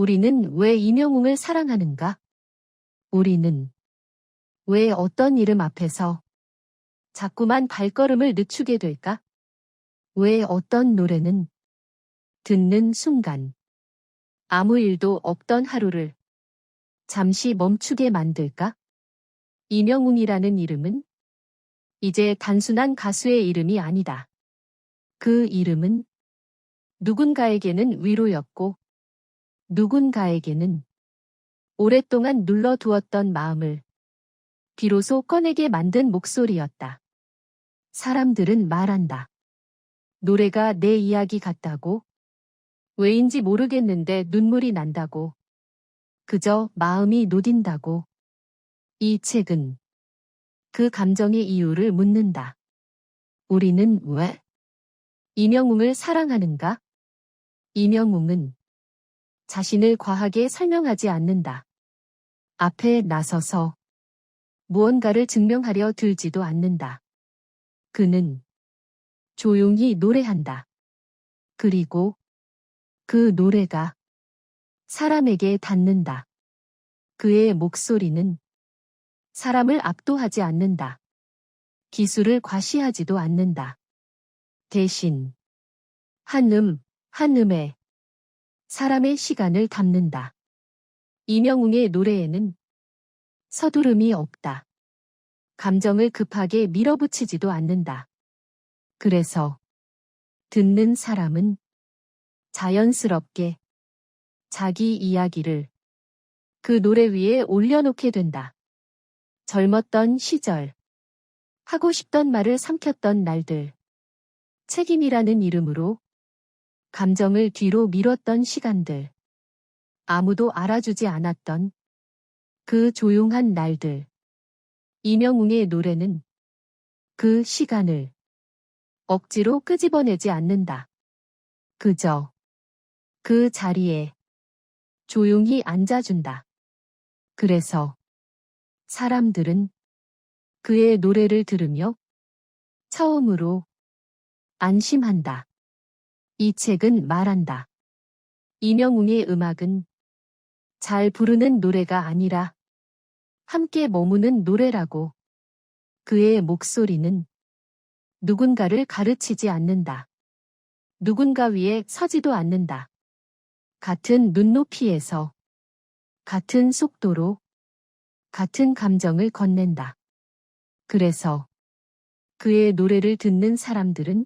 우리는 왜 임영웅을 사랑하는가? 우리는 왜 어떤 이름 앞에서 자꾸만 발걸음을 늦추게 될까? 왜 어떤 노래는 듣는 순간 아무 일도 없던 하루를 잠시 멈추게 만들까? 임영웅이라는 이름은 이제 단순한 가수의 이름이 아니다. 그 이름은 누군가에게는 위로였고 누군가에게는 오랫동안 눌러두었던 마음을 비로소 꺼내게 만든 목소리였다. 사람들은 말한다. 노래가 내 이야기 같다고. 왜인지 모르겠는데 눈물이 난다고. 그저 마음이 노딘다고. 이 책은 그 감정의 이유를 묻는다. 우리는 왜 임영웅을 사랑하는가? 임영웅은 자신을 과하게 설명하지 않는다. 앞에 나서서 무언가를 증명하려 들지도 않는다. 그는 조용히 노래한다. 그리고 그 노래가 사람에게 닿는다. 그의 목소리는 사람을 압도하지 않는다. 기술을 과시하지도 않는다. 대신 한 음에 사람의 시간을 담는다. 임영웅의 노래에는 서두름이 없다. 감정을 급하게 밀어붙이지도 않는다. 그래서 듣는 사람은 자연스럽게 자기 이야기를 그 노래 위에 올려놓게 된다. 젊었던 시절, 하고 싶던 말을 삼켰던 날들, 책임이라는 이름으로 감정을 뒤로 미뤘던 시간들, 아무도 알아주지 않았던 그 조용한 날들. 임영웅의 노래는 그 시간을 억지로 끄집어내지 않는다. 그저 그 자리에 조용히 앉아준다. 그래서 사람들은 그의 노래를 들으며 처음으로 안심한다. 이 책은 말한다. 임영웅의 음악은 잘 부르는 노래가 아니라 함께 머무는 노래라고. 그의 목소리는 누군가를 가르치지 않는다. 누군가 위에 서지도 않는다. 같은 눈높이에서 같은 속도로 같은 감정을 건넨다. 그래서 그의 노래를 듣는 사람들은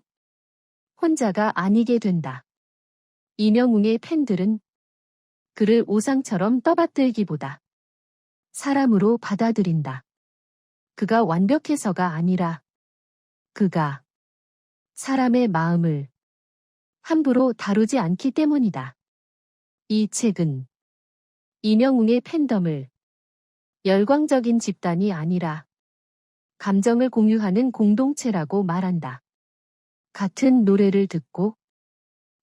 혼자가 아니게 된다. 임영웅의 팬들은 그를 우상처럼 떠받들기보다 사람으로 받아들인다. 그가 완벽해서가 아니라 그가 사람의 마음을 함부로 다루지 않기 때문이다. 이 책은 임영웅의 팬덤을 열광적인 집단이 아니라 감정을 공유하는 공동체라고 말한다. 같은 노래를 듣고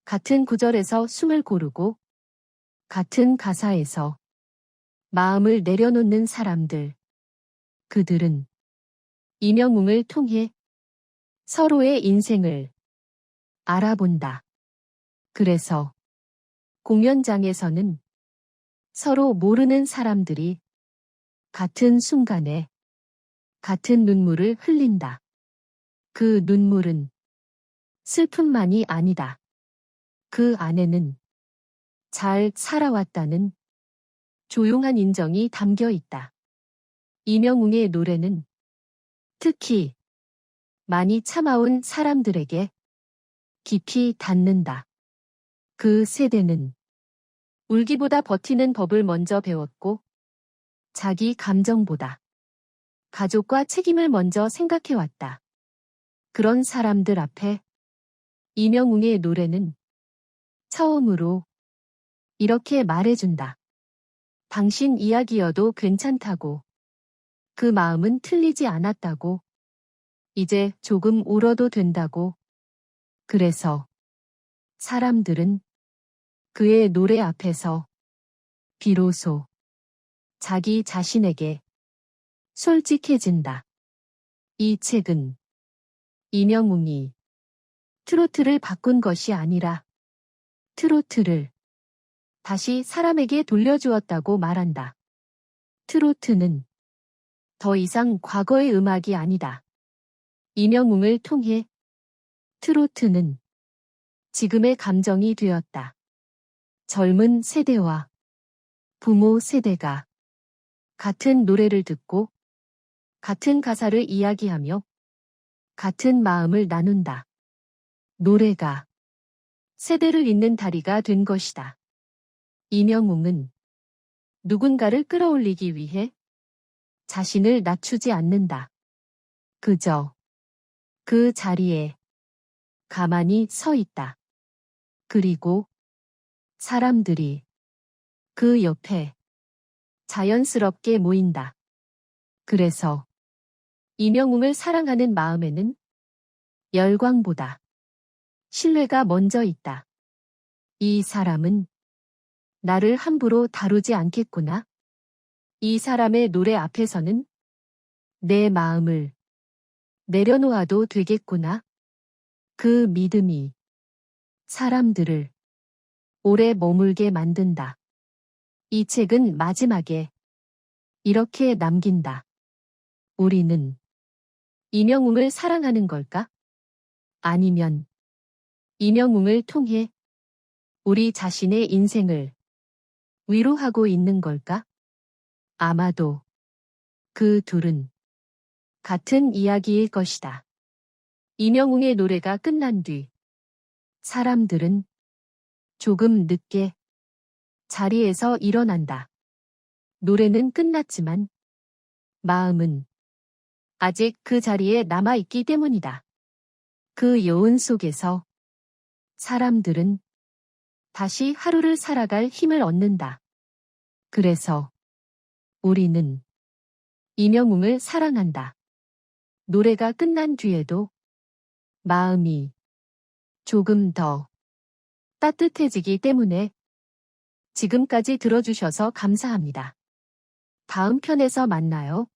같은 구절에서 숨을 고르고 같은 가사에서 마음을 내려놓는 사람들. 그들은 임영웅을 통해 서로의 인생을 알아본다. 그래서 공연장에서는 서로 모르는 사람들이 같은 순간에 같은 눈물을 흘린다. 그 눈물은 슬픔만이 아니다. 그 안에는 잘 살아왔다는 조용한 인정이 담겨 있다. 임영웅의 노래는 특히 많이 참아온 사람들에게 깊이 닿는다. 그 세대는 울기보다 버티는 법을 먼저 배웠고 자기 감정보다 가족과 책임을 먼저 생각해왔다. 그런 사람들 앞에 임영웅의 노래는 처음으로 이렇게 말해준다. 당신 이야기여도 괜찮다고. 그 마음은 틀리지 않았다고. 이제 조금 울어도 된다고. 그래서 사람들은 그의 노래 앞에서 비로소 자기 자신에게 솔직해진다. 이 책은 임영웅이 트로트를 바꾼 것이 아니라 트로트를 다시 사람에게 돌려주었다고 말한다. 트로트는 더 이상 과거의 음악이 아니다. 임영웅을 통해 트로트는 지금의 감정이 되었다. 젊은 세대와 부모 세대가 같은 노래를 듣고 같은 가사를 이야기하며 같은 마음을 나눈다. 노래가 세대를 잇는 다리가 된 것이다. 임영웅은 누군가를 끌어올리기 위해 자신을 낮추지 않는다. 그저 그 자리에 가만히 서 있다. 그리고 사람들이 그 옆에 자연스럽게 모인다. 그래서 임영웅을 사랑하는 마음에는 열광보다 신뢰가 먼저 있다. 이 사람은 나를 함부로 다루지 않겠구나. 이 사람의 노래 앞에서는 내 마음을 내려놓아도 되겠구나. 그 믿음이 사람들을 오래 머물게 만든다. 이 책은 마지막에 이렇게 남긴다. 우리는 임영웅을 사랑하는 걸까? 아니면 임영웅을 통해 우리 자신의 인생을 위로하고 있는 걸까? 아마도 그 둘은 같은 이야기일 것이다. 임영웅의 노래가 끝난 뒤 사람들은 조금 늦게 자리에서 일어난다. 노래는 끝났지만 마음은 아직 그 자리에 남아있기 때문이다. 그 여운 속에서 사람들은 다시 하루를 살아갈 힘을 얻는다. 그래서 우리는 임영웅을 사랑한다. 노래가 끝난 뒤에도 마음이 조금 더 따뜻해지기 때문에. 지금까지 들어주셔서 감사합니다. 다음 편에서 만나요.